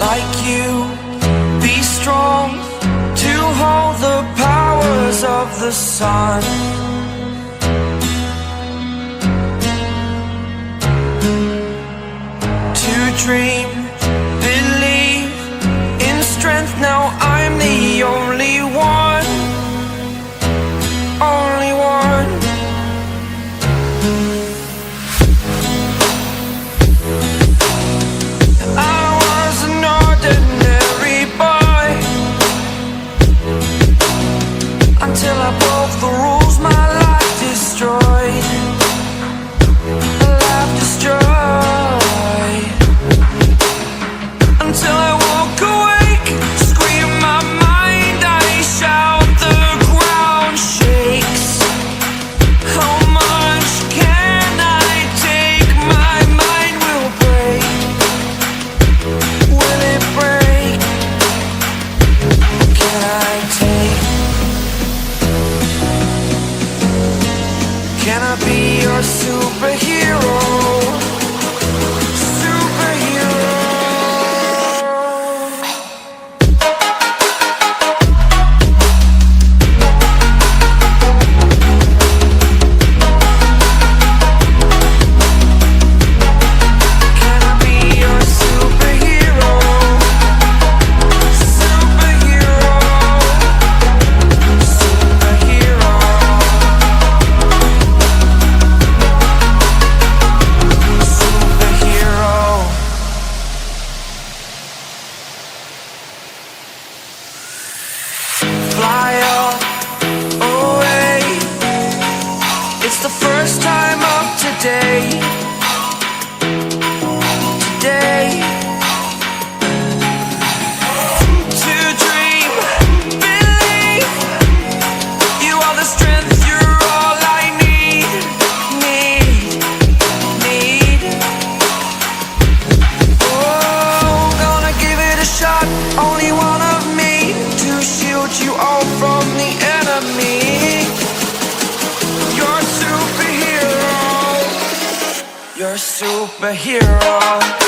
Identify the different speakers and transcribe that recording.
Speaker 1: like you, be strong to hold the powers of the sun. To dream, believe in strength. Now I'm the only one, only one. I was an ordinary boy until I broke the rules. My life destroyed, life destroyed. Until I woke awake, scream my mind, I shout, the ground shakes. How much can I take? My mind will break. Will it break? Can I take? Can I be your superhero? Superhero. Can I be your superhero? Superhero. Superhero. Superhero. Fly up away. It's the first time of today. Today. To dream, believe. You are the strength, you're all I need. Need. Oh, gonna give it a shot. Only one of me to shield you all from the enemy. You're a superhero. You're a superhero.